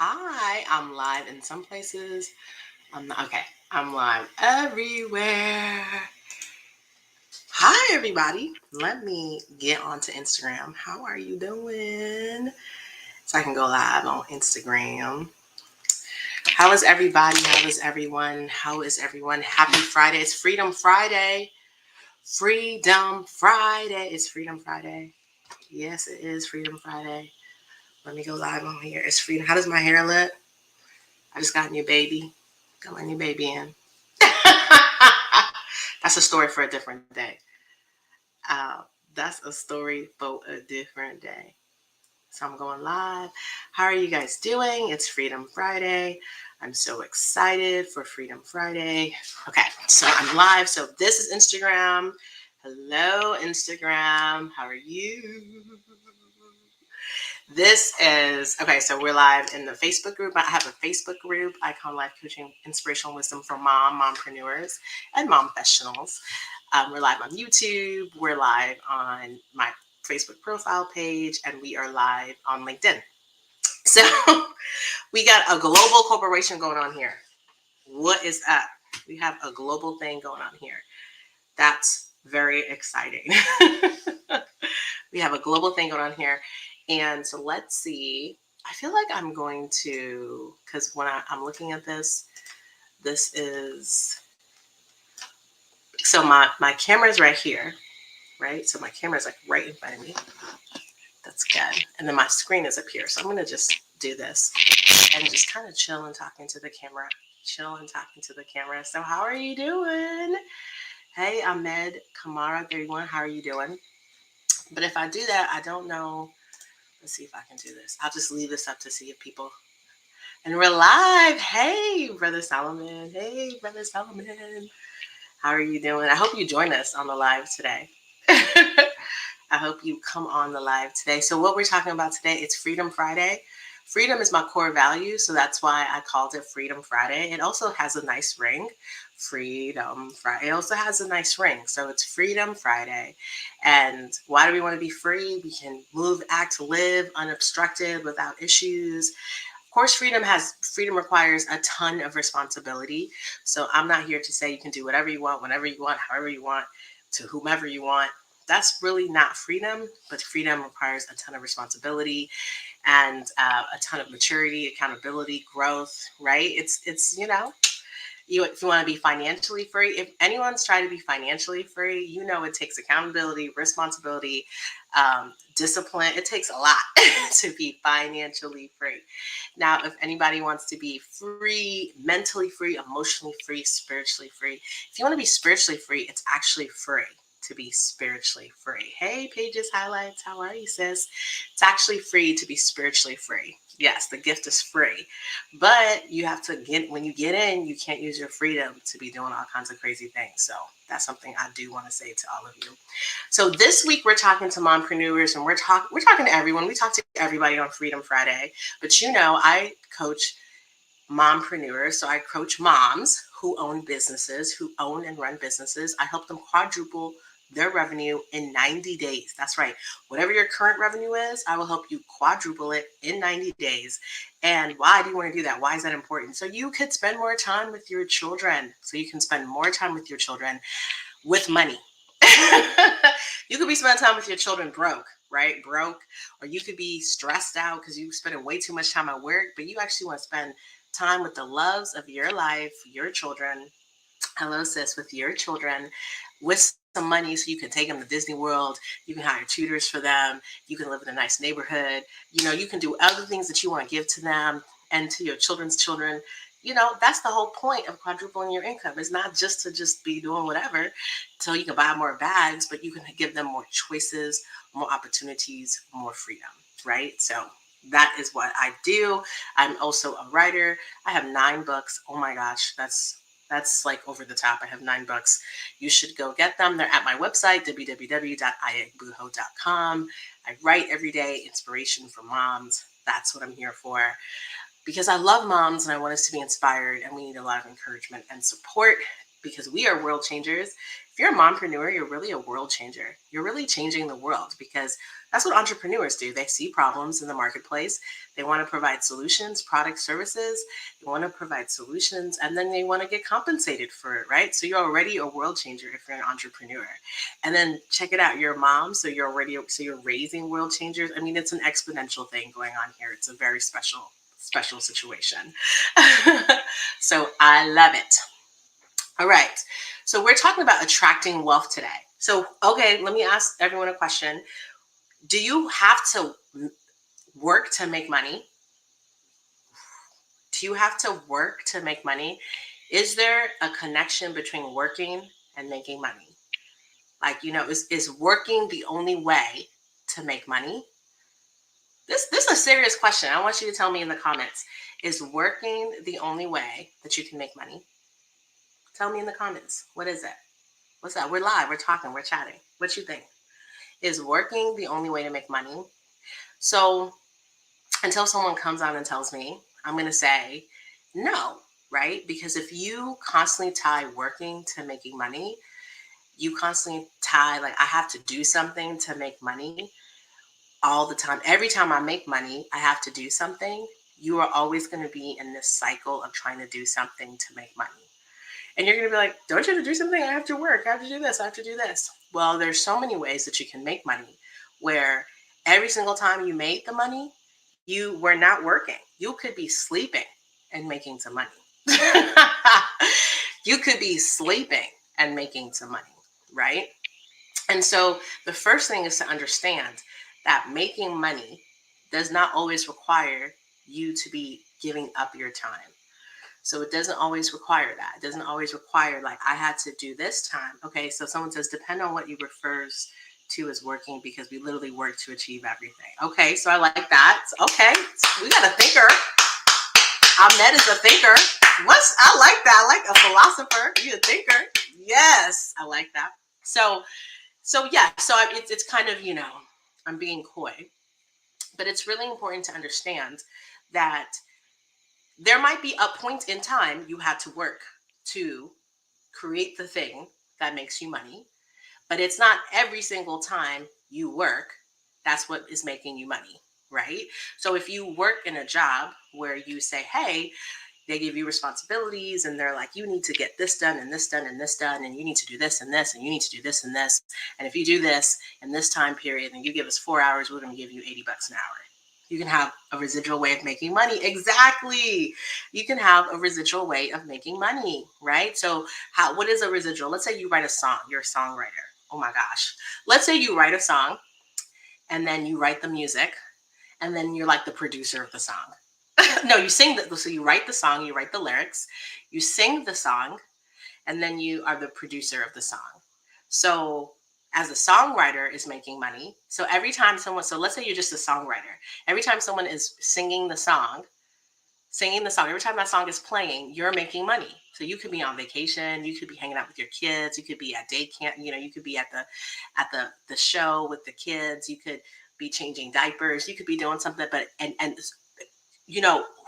Hi, I'm live in some places. I'm not, okay. I'm live everywhere. Hi, everybody. Let me get onto Instagram. How are you doing? So I can go live on Instagram. How is everybody? How is everyone? How is everyone? Happy Friday. It's Freedom Friday. Freedom Friday. It's Freedom Friday. Yes, it is Freedom Friday. Let me go live on here. It's Freedom. How does my hair look? I just got a new baby. Got my new baby in. That's a story for a different day. Uh, that's a story for a different day. So I'm going live. How are you guys doing? It's Freedom Friday. I'm so excited for Freedom Friday. Okay, so I'm live. So this is Instagram. Hello, Instagram. How are you? This is okay. So we're live in the Facebook group. I have a Facebook group, Icon Life Coaching, Inspirational Wisdom for mompreneurs, and mom professionals. We're live on YouTube. We're live on my Facebook profile page, and we are live on LinkedIn. So we got a global corporation going on here. What is up? We have a global thing going on here. That's very exciting. We have a global thing going on here. And so let's see. I feel like I'm going to, because when I'm looking at this is, so my camera is right here, right? So my camera is like right in front of me. That's good. And then my screen is up here. So I'm going to just do this and just kind of chill and talking to the camera. Chill and talking to the camera. So how are you doing? Hey, Ahmed Kamara 31. How are you doing? But if I do that, I don't know. Let's see if I can do this. I'll just leave this up to see if people. And we're live. Hey, Brother Solomon. Hey, Brother Solomon. How are you doing? I hope you join us on the live today. I hope you come on the live today. So what we're talking about today, it's Freedom Friday. Freedom is my core value, so that's why I called it Freedom Friday. It also has a nice ring. Freedom Friday. It also has a nice ring. So it's Freedom Friday. And why do we want to be free? We can move, act, live unobstructed without issues. Of course, freedom requires a ton of responsibility. So I'm not here to say you can do whatever you want, whenever you want, however you want, to whomever you want. That's really not freedom, but freedom requires a ton of responsibility and a ton of maturity, accountability, growth, right? It's if you want to be financially free, if anyone's trying to be financially free, it takes accountability, responsibility, discipline. It takes a lot to be financially free. Now, if anybody wants to be free, mentally free, emotionally free, spiritually free, if you want to be spiritually free, it's actually free to be spiritually free. Hey, Pages Highlights, how are you, sis? It's actually free to be spiritually free. Yes, the gift is free, but you have to when you get in, you can't use your freedom to be doing all kinds of crazy things. So that's something I do want to say to all of you. So this week we're talking to mompreneurs, and we're talking to everyone. We talk to everybody on Freedom Friday, but I coach mompreneurs. So I coach moms who own businesses, who own and run businesses. I help them quadruple their revenue in 90 days. That's right. Whatever your current revenue is, I will help you quadruple it in 90 days. And why do you want to do that? Why is that important? So you could spend more time with your children. So you can spend more time with your children with money. You could be spending time with your children broke, right? Broke. Or you could be stressed out because you're spending way too much time at work, but you actually want to spend time with the loves of your life, your children. Hello, sis, with your children, with some money so you can take them to Disney World. You can hire tutors for them. You can live in a nice neighborhood. You can do other things that you want to give to them and to your children's children. That's the whole point of quadrupling your income. It's not just to just be doing whatever so you can buy more bags, but you can give them more choices, more opportunities, more freedom, right? So that is what I do. I'm also a writer. I have 9 books. Oh my gosh, that's like over the top. I have 9 books. You should go get them. They're at my website, www.iagbuho.com. I write every day, inspiration for moms. That's what I'm here for. Because I love moms and I want us to be inspired, and we need a lot of encouragement and support. because we are world changers. If you're a mompreneur, you're really a world changer. You're really changing the world, because that's what entrepreneurs do. They see problems in the marketplace. They want to provide solutions, products, services. They want to provide solutions, and then they want to get compensated for it, right? So you're already a world changer if you're an entrepreneur. And then check it out, you're a mom, so you're raising world changers. I mean, it's an exponential thing going on here. It's a very special situation. So I love it. All right. So we're talking about attracting wealth today. So, okay, let me ask everyone a question. Do you have to work to make money? Do you have to work to make money? Is there a connection between working and making money? Like, is working the only way to make money? This is a serious question. I want you to tell me in the comments. Is working the only way that you can make money? Tell me in the comments. What is it? What's that? We're live. We're talking. We're chatting. What you think? Is working the only way to make money? So until someone comes on and tells me, I'm going to say no, right? Because if you constantly tie working to making money, you constantly tie, like, I have to do something to make money all the time. Every time I make money, I have to do something. You are always going to be in this cycle of trying to do something to make money. And you're going to be like, don't you have to do something? I have to work. I have to do this. I have to do this. Well, there's so many ways that you can make money, where every single time you made the money, you were not working. You could be sleeping and making some money. You could be sleeping and making some money, right? And so the first thing is to understand that making money does not always require you to be giving up your time. So it doesn't always require that. It doesn't always require, like, I had to do this time. Okay, so someone says, depend on what you refers to as working, because we literally work to achieve everything. Okay, so I like that. Okay, we got a thinker. Ahmed is a thinker. I like that. I like a philosopher. You a thinker. Yes, I like that. So yeah, so it's kind of, I'm being coy, but it's really important to understand that there might be a point in time you had to work to create the thing that makes you money, but it's not every single time you work that's what is making you money, right? So if you work in a job where you say, hey, they give you responsibilities and they're like, you need to get this done and this done and this done, and you need to do this and this, and you need to do this and this. And if you do this in this time period and you give us 4 hours, we're going to give you $80 an hour. You can have a residual way of making money. Exactly. You can have a residual way of making money, right? So what is a residual? Let's say you write a song. You're a songwriter. Oh my gosh. Let's say you write a song and then you write the music and then you're like the producer of the song. No, you sing so you write the song, you write the lyrics, you sing the song, and then you are the producer of the song. So as a songwriter is making money. So every time so let's say you're just a songwriter. Every time someone is singing the song, every time that song is playing, you're making money. So you could be on vacation, you could be hanging out with your kids, you could be at day camp, you could be at the show with the kids, you could be changing diapers, you could be doing something, but and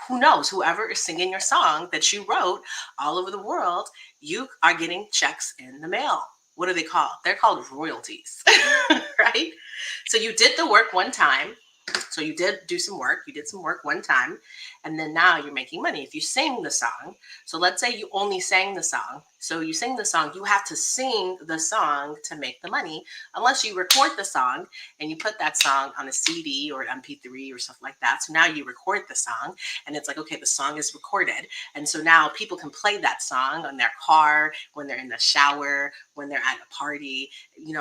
who knows, whoever is singing your song that you wrote all over the world, you are getting checks in the mail. What are they called? They're called royalties, right? So you did the work one time. So you did do some work. You did some work one time. And then now you're making money. If you sing the song, so let's say you only sang the song. So you sing the song, you have to sing the song to make the money, unless you record the song and you put that song on a CD or an MP3 or stuff like that. So now you record the song and it's like, okay, the song is recorded. And so now people can play that song on their car, when they're in the shower, when they're at a party,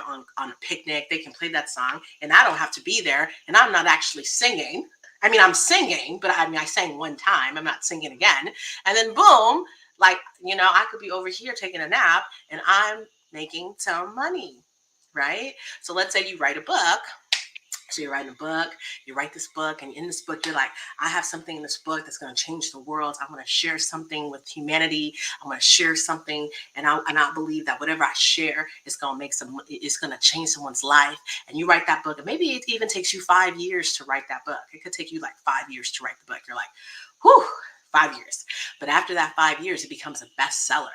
on a picnic, they can play that song and I don't have to be there and I'm not actually singing. I mean, I'm singing, but I sang one time. I'm not singing again. And then boom, I could be over here taking a nap and I'm making some money, right? So let's say you write a book. So you're writing a book, you write this book, and in this book, you're like, I have something in this book that's going to change the world. I want to share something with humanity. I want to share something, and I believe that whatever I share is going to it's going to change someone's life. And you write that book, and maybe it even takes you 5 years to write that book. It could take you like 5 years to write the book. You're like, whew, 5 years. But after that 5 years, it becomes a bestseller.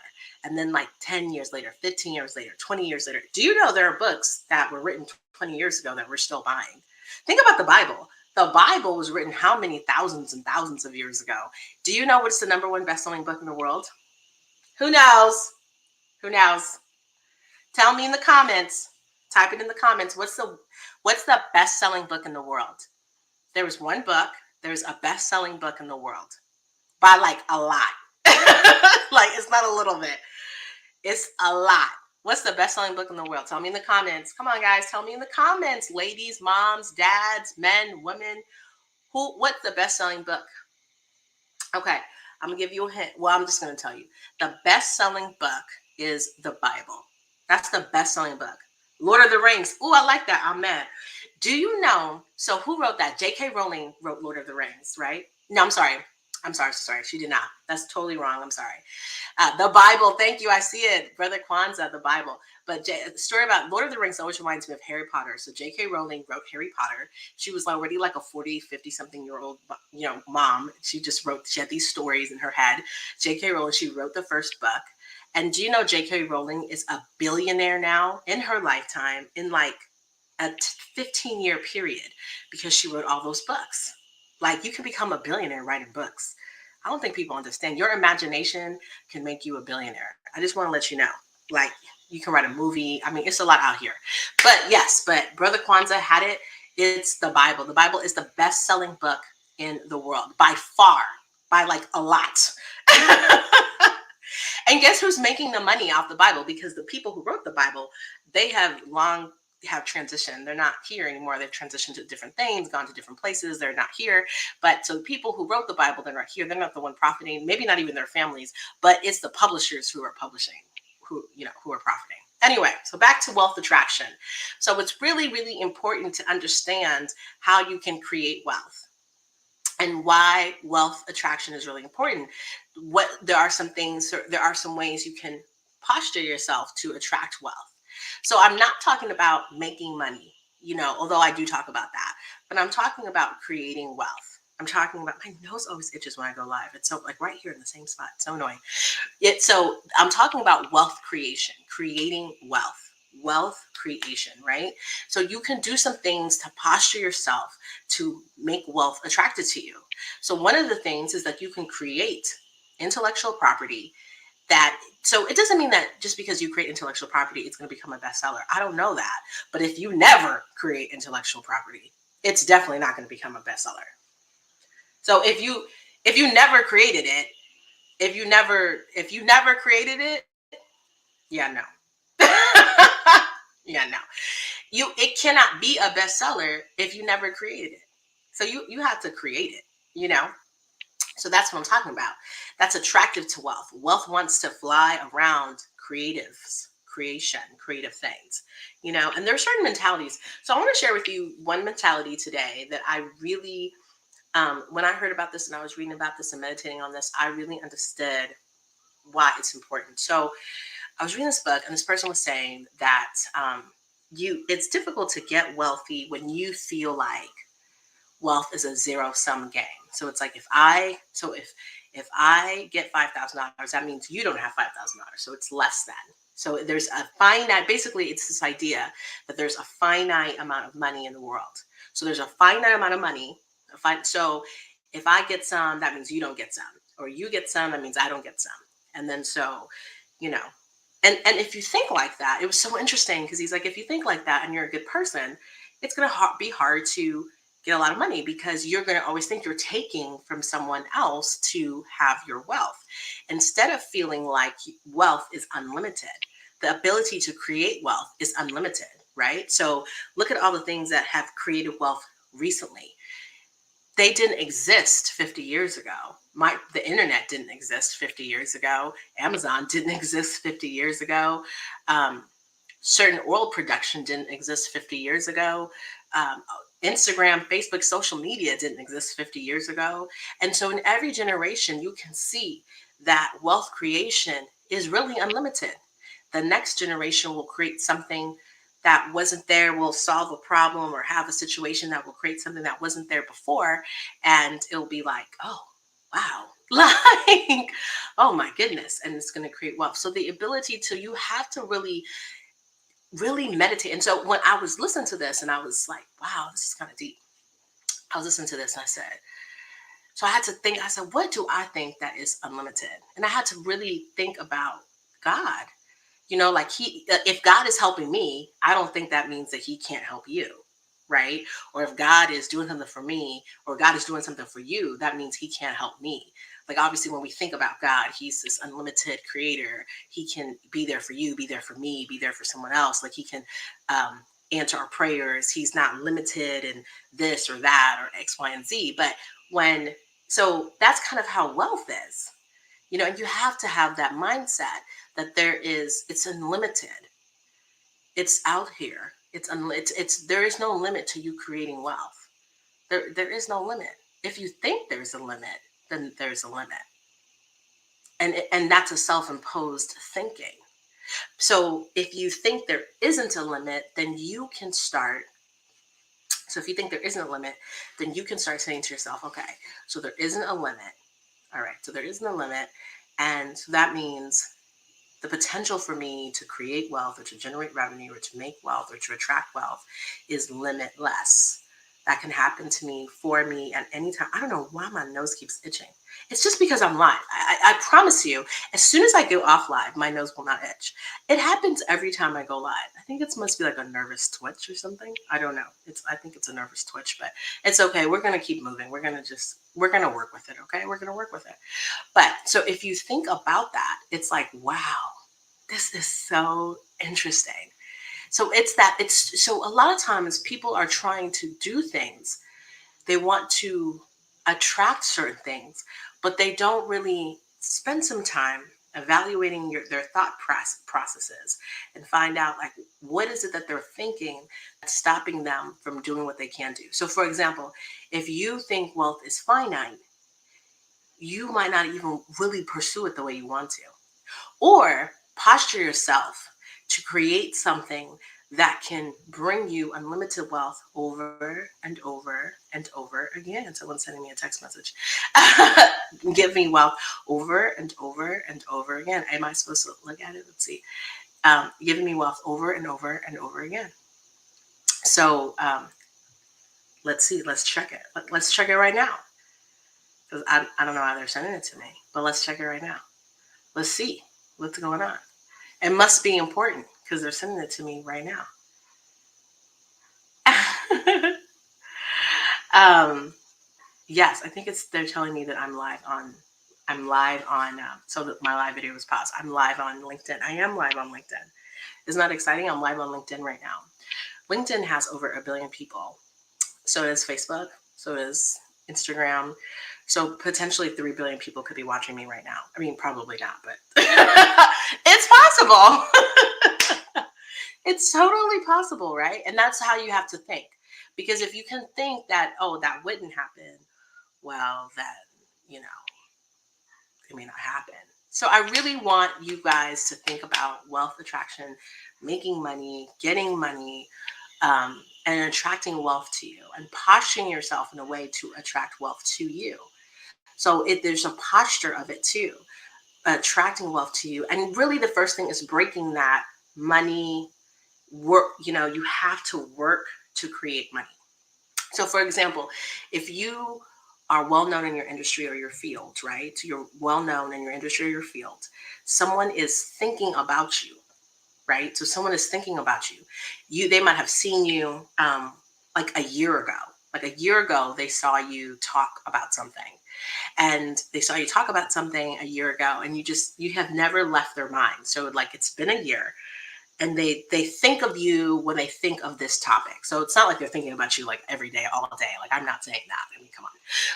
And then like 10 years later, 15 years later, 20 years later, do you know there are books that were written 20 years ago that we're still buying? Think about the Bible. The Bible was written how many thousands and thousands of years ago? Do you know what's the number one best-selling book in the world? Who knows? Who knows? Tell me in the comments. Type it in the comments. What's the best-selling book in the world? There was one book. There's a best-selling book in the world by like a lot. Like it's not a little bit. It's a lot. What's the best-selling book in the world? Tell me in the comments. Come on, guys. Tell me in the comments. Ladies, moms, dads, men, women. What's the best-selling book? Okay, I'm going to give you a hint. Well, I'm just going to tell you. The best-selling book is the Bible. That's the best-selling book. Lord of the Rings. Oh, I like that. I'm mad. Do you know? So who wrote that? J.K. Rowling wrote Lord of the Rings, right? No, I'm sorry. Sorry. She did not. That's totally wrong. I'm sorry. The Bible. Thank you. I see it. Brother Kwanzaa, the Bible. But the story about Lord of the Rings always reminds me of Harry Potter. So J.K. Rowling wrote Harry Potter. She was already like a 40, 50-something-year-old, mom. She had these stories in her head. J.K. Rowling, she wrote the first book. And do you know J.K. Rowling is a billionaire now in her lifetime in like a 15-year period because she wrote all those books. Like you can become a billionaire writing books. I don't think people understand. Your imagination can make you a billionaire. I just want to let you know. Like you can write a movie. I mean, it's a lot out here. But yes, Brother Kwanzaa had it. It's the Bible. The Bible is the best-selling book in the world by far, by like a lot. And guess who's making the money off the Bible? Because the people who wrote the Bible, they have transitioned. They're not here anymore. They've transitioned to different things, gone to different places. They're not here. But so the people who wrote the Bible, they're not here. They're not the one profiting, maybe not even their families, but it's the publishers who are publishing, who are profiting. Anyway, so back to wealth attraction. So it's really, really important to understand how you can create wealth and why wealth attraction is really important. There are some ways you can posture yourself to attract wealth. So I'm not talking about making money, although I do talk about that, but I'm talking about creating wealth. I'm talking about, my nose always itches when I go live. It's so like right here in the same spot. It's so annoying. So I'm talking about wealth creation, creating wealth creation, right? So you can do some things to posture yourself to make wealth attracted to you. So one of the things is that you can create intellectual property so it doesn't mean that just because you create intellectual property, it's going to become a bestseller. I don't know that. But if you never create intellectual property, it's definitely not going to become a bestseller. So if you never created it, if you never created it, yeah, no. Yeah, no. It cannot be a bestseller if you never created it. So you have to create it, So that's what I'm talking about. That's attractive to wealth. Wealth wants to fly around creative things, and there are certain mentalities. So I want to share with you one mentality today that I really, when I heard about this and I was reading about this and meditating on this, I really understood why it's important. So I was reading this book and this person was saying that it's difficult to get wealthy when you feel like wealth is a zero-sum game. So it's like if I get $5,000, that means you don't have $5,000. So it's less than. So there's a finite, basically it's this idea that there's a finite amount of money in the world. So there's a finite amount of money. So if I get some, that means you don't get some. Or you get some, that means I don't get some. And then so, and if you think like that, it was so interesting because he's like, if you think like that and you're a good person, it's going to be hard to get a lot of money because you're going to always think you're taking from someone else to have your wealth. Instead of feeling like wealth is unlimited, the ability to create wealth is unlimited, right? So look at all the things that have created wealth recently. They didn't exist 50 years ago. The internet didn't exist 50 years ago. Amazon didn't exist 50 years ago. Certain oil production didn't exist 50 years ago. Instagram, Facebook, social media didn't exist 50 years ago. And so in every generation, you can see that wealth creation is really unlimited. The next generation will create something that wasn't there, will solve a problem or have a situation that will create something that wasn't there before. And it'll be like, oh, wow, like, oh my goodness. And it's going to create wealth. So the ability to, you have to really meditate. And so when I was listening to this and I was like, wow, this is kind of deep. I was listening to this and I said, so I had to think, I said, what do I think that is unlimited? And I had to really think about God. Like if God is helping me, I don't think that means that he can't help you. Right. Or if God is doing something for me, or God is doing something for you, that means he can't help me. Like, obviously, when we think about God, he's this unlimited creator. He can be there for you, be there for me, be there for someone else. Like, he can answer our prayers. He's not limited in this or that or X, Y, and Z. But so that's kind of how wealth is. And you have to have that mindset that it's unlimited. It's out here. It's there is no limit to you creating wealth. There is no limit. If you think there's a limit, then there's a limit. And that's a self-imposed thinking. So if you think there isn't a limit, then you can start. So if you think there isn't a limit, then you can start saying to yourself, okay, so there isn't a limit. All right, so there isn't a limit. And so that means the potential for me to create wealth or to generate revenue or to make wealth or to attract wealth is limitless. That can happen to me, for me, at any time. I don't know why my nose keeps itching. It's just because I'm live. I promise you, as soon as I go off live, my nose will not itch. It happens every time I go live. I think it must be like a nervous twitch or something. I don't know. I think it's a nervous twitch, but it's okay. We're going to keep moving. We're going to work with it. Okay. We're going to work with it. But so if you think about that, it's like, wow, this is so interesting. So so a lot of times people are trying to do things. They want to attract certain things, but they don't really spend some time evaluating their thought processes and find out, like, what is it that they're thinking that's stopping them from doing what they can do. So for example, if you think wealth is finite, you might not even really pursue it the way you want to. Or posture yourself to create something that can bring you unlimited wealth over and over and over again. Someone's sending me a text message. Give me wealth over and over and over again. Am I supposed to look at it? Let's see. Giving me wealth over and over and over again. So let's see. Let's check it. Let's check it right now. Because I don't know how they're sending it to me. But let's check it right now. Let's see what's going on. It must be important because they're sending it to me right now. Yes, I think they're telling me that I'm live on, so that my live video was paused. I'm live on LinkedIn. I am live on LinkedIn. Isn't that exciting? I'm live on LinkedIn right now. LinkedIn has over 1 billion people. So does Facebook. So does Instagram. So potentially 3 billion people could be watching me right now. I mean, probably not, but it's possible. It's totally possible, right? And that's how you have to think. Because if you can think that, oh, that wouldn't happen, well, then, it may not happen. So I really want you guys to think about wealth attraction, making money, getting money, and attracting wealth to you, and posturing yourself in a way to attract wealth to you. So there's a posture of it too, attracting wealth to you. And really the first thing is breaking that money work. You have to work to create money. So for example, if you are well known in your industry or your field, right? So you're well known in your industry or your field. Someone is thinking about you, right? So someone is thinking about you. They might have seen you like a year ago. Like a year ago, they saw you talk about something. And they saw you talk about something a year ago, and you have never left their mind. So like it's been a year, and they think of you when they think of this topic. So it's not like they're thinking about you like every day, all day. Like, I'm not saying that. I mean, come on.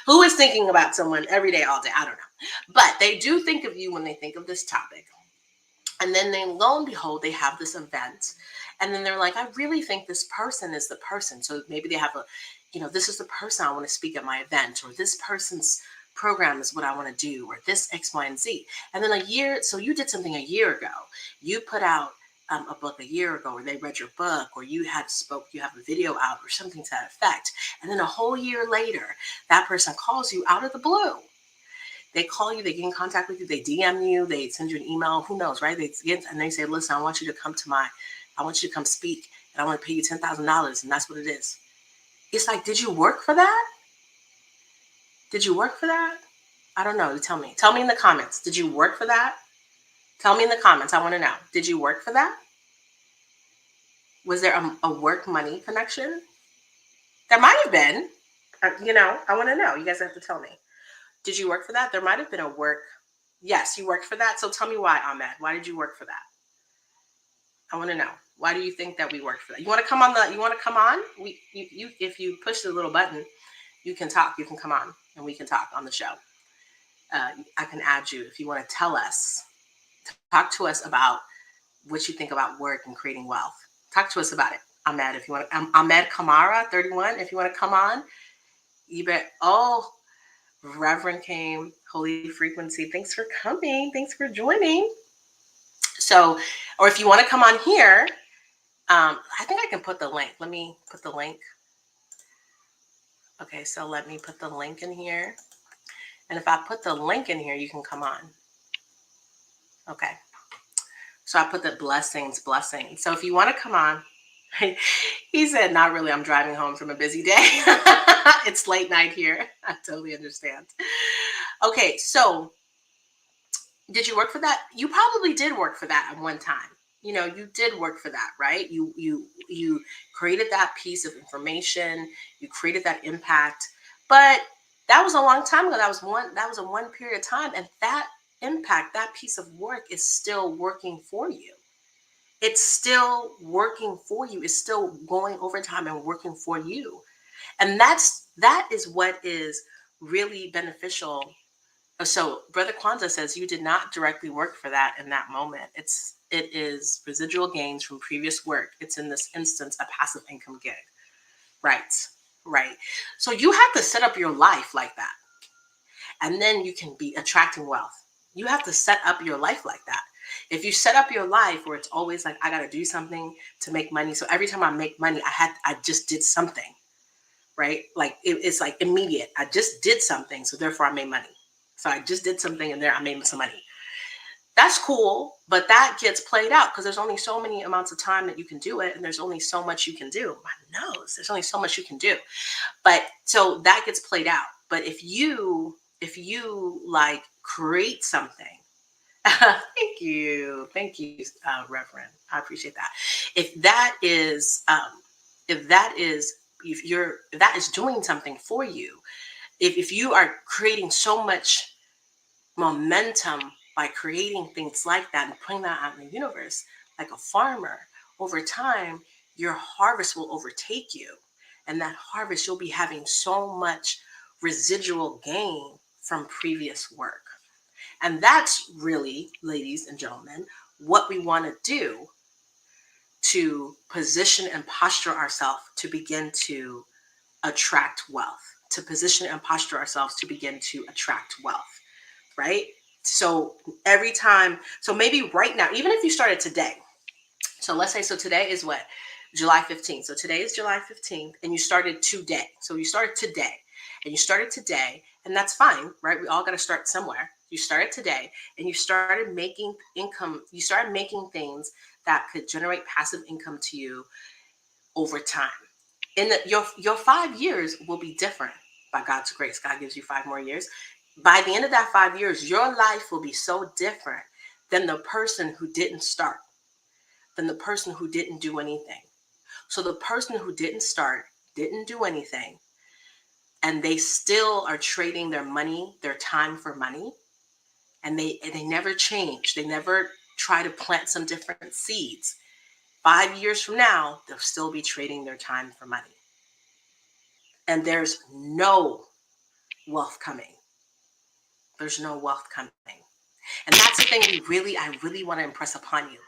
Who is thinking about someone every day, all day? I don't know. But they do think of you when they think of this topic. And then lo and behold, they have this event. And then they're like, I really think this person is the person. So maybe they have this is the person I want to speak at my event, or this person's program is what I want to do, or this X, Y, and Z. And then so you did something a year ago. You put out a book a year ago, or they read your book, or you have a video out or something to that effect. And then a whole year later, that person calls you out of the blue They call you, they get in contact with you, they DM you, they send you an email, who knows, right? And they say, listen, I want you to come speak, and I want to pay you $10,000, and that's what it is. It's like, did you work for that? Did you work for that? I don't know. Tell me. Tell me in the comments. Did you work for that? Tell me in the comments. I want to know. Did you work for that? Was there a work money connection? There might have been. I want to know. You guys have to tell me. Did you work for that? There might have been a work. Yes, you worked for that. So tell me why, Ahmed. Why did you work for that? I want to know. Why do you think that we worked for that? You want to come on? If you push the little button, you can talk. You can come on, and we can talk on the show. I can add you if you want to tell us. Talk to us about what you think about work and creating wealth. Talk to us about it. Ahmed, if you want to. Ahmed Kamara, 31. If you want to come on, you bet. Oh, Reverend came. Holy Frequency. Thanks for coming. Thanks for joining. So, or if you want to come on here, I think I can put the link. Let me put the link. Okay, so let me put the link in here. And if I put the link in here, you can come on. Okay. So I put the blessings. So if you want to come on, he said, not really. I'm driving home from a busy day. It's late night here. I totally understand. Okay, so did you work for that? You probably did work for that at one time. You did work for that, right? You created that piece of information. You created that impact. But that was a long time ago. That was a one period of time. And that impact, that piece of work is still working for you. It's still working for you. It's still going overtime and working for you. And that is what is really beneficial. So Brother Kwanzaa says you did not directly work for that in that moment. It is residual gains from previous work. It's in this instance a passive income gig. Right. So you have to set up your life like that. And then you can be attracting wealth. You have to set up your life like that. If you set up your life where it's always like, I got to do something to make money. So every time I make money, I just did something, right? Like it's like immediate. I just did something. So therefore I made money. So I just did something and there I made some money. That's cool. But that gets played out because there's only so many amounts of time that you can do it. And there's only so much you can do. My nose, there's only so much you can do. But so that gets played out. But if you like create something, thank you, Reverend. I appreciate that. If that is doing something for you, if you are creating so much momentum by creating things like that and putting that out in the universe, like a farmer, over time, your harvest will overtake you. And that harvest, you'll be having so much residual gain from previous work. And that's really, ladies and gentlemen, what we want to do to position and posture ourselves to begin to attract wealth, right? So every time, so maybe right now, even if you started today, so let's say, so today is what? July 15th. So today is July 15th and you started today. So you started today and that's fine, right? We all got to start somewhere. You started today and you started making income. You started making things that could generate passive income to you over time. Your 5 years will be different by God's grace. God gives you 5 more years. By the end of that 5 years, your life will be so different than the person who didn't start, than the person who didn't do anything. So the person who didn't start, didn't do anything, and they still are trading their money, their time for money, and they never change. They never try to plant some different seeds. 5 years from now, they'll still be trading their time for money. And there's no wealth coming. There's no wealth coming. And that's the thing I really want to impress upon you.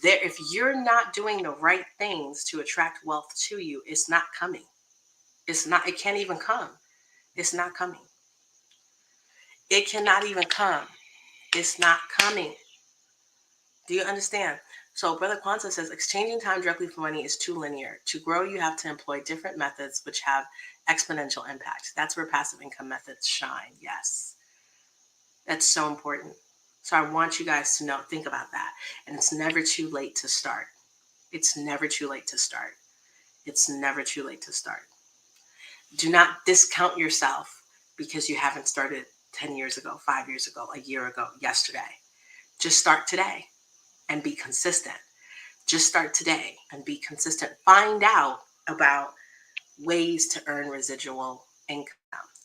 If you're not doing the right things to attract wealth to you, it's not coming. It can't even come. It's not coming. It cannot even come. It's not coming. Do you understand? So Brother Kwanzaa says, exchanging time directly for money is too linear. To grow, you have to employ different methods which have exponential impact. That's where passive income methods shine. Yes. That's so important. So I want you guys to think about that. And it's never too late to start. It's never too late to start. It's never too late to start. Do not discount yourself because you haven't started 10 years ago, 5 years ago, a year ago, yesterday. Just start today and be consistent. Just start today and be consistent. Find out about ways to earn residual income.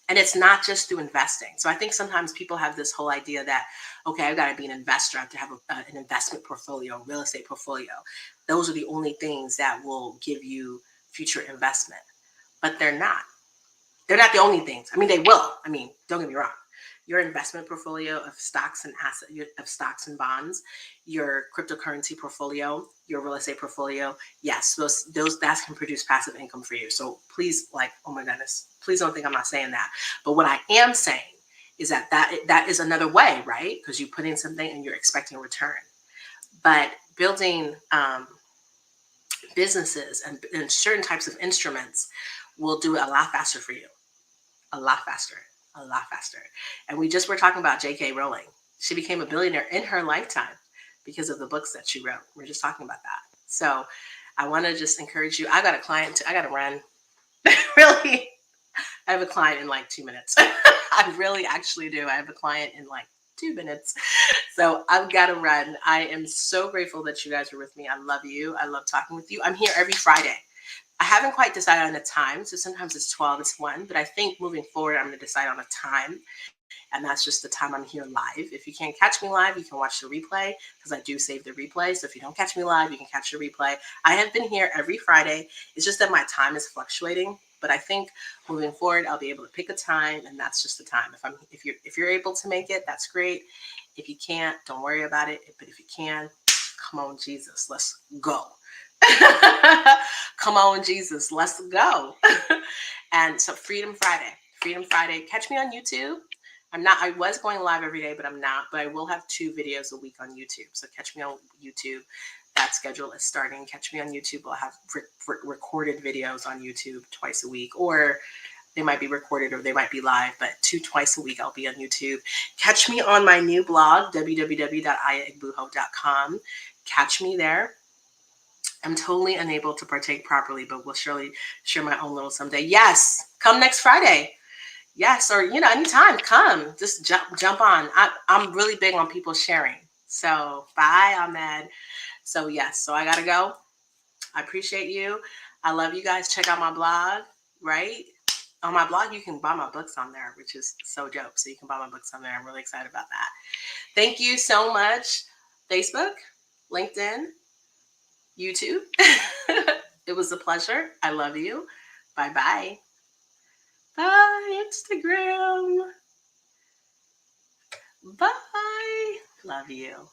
And it's not just through investing. So I think sometimes people have this whole idea that, okay, I've got to be an investor. I have to have an investment portfolio, real estate portfolio. Those are the only things that will give you future investment. But they're not. They're not the only things. I mean, they will. I mean, don't get me wrong. Your investment portfolio of stocks and of stocks and bonds, your cryptocurrency portfolio, your real estate portfolio, yes, those that can produce passive income for you. So please, like, oh my goodness, please don't think I'm not saying that. But what I am saying is that is another way, right? Because you put in something and you're expecting a return. But building businesses and certain types of instruments will do it a lot faster for you. A lot faster, a lot faster. And we just were talking about J.K. Rowling. She became a billionaire in her lifetime because of the books that she wrote. We're just talking about that. So I want to just encourage you. I got a client. I got to run. Really, I have a client in like 2 minutes. I really actually do. I have a client in like 2 minutes. So I've got to run. I am so grateful that you guys are with me. I love you. I love talking with you. I'm here every Friday. I haven't quite decided on a time. So sometimes it's 12, it's 1. But I think moving forward, I'm going to decide on a time. And that's just the time I'm here live. If you can't catch me live, you can watch the replay because I do save the replay. So if you don't catch me live, you can catch the replay. I have been here every Friday. It's just that my time is fluctuating. But I think moving forward, I'll be able to pick a time, and that's just the time. If you're able to make it, that's great. If you can't, don't worry about it. But if you can, come on, Jesus, let's go. Come on, Jesus, let's go. And so Freedom Friday. Catch me on YouTube. I was going live every day, but I'm not. But I will have 2 videos a week on YouTube. So catch me on YouTube. That schedule is starting. Catch me on YouTube. I'll have recorded videos on YouTube twice a week, or they might be recorded or they might be live, but twice a week I'll be on YouTube. Catch me on my new blog, www.ayaegbuho.com. Catch me there. I'm totally unable to partake properly, but we'll surely share my own little someday. Yes, come next Friday. Yes, or anytime, come. Just jump on. I'm really big on people sharing. So bye, Ahmed. So yes, so I gotta go. I appreciate you. I love you guys. Check out my blog, right? On my blog, you can buy my books on there, which is so dope. So you can buy my books on there. I'm really excited about that. Thank you so much. Facebook, LinkedIn, YouTube. It was a pleasure. I love you. Bye-bye. Bye, Instagram. Bye. Love you.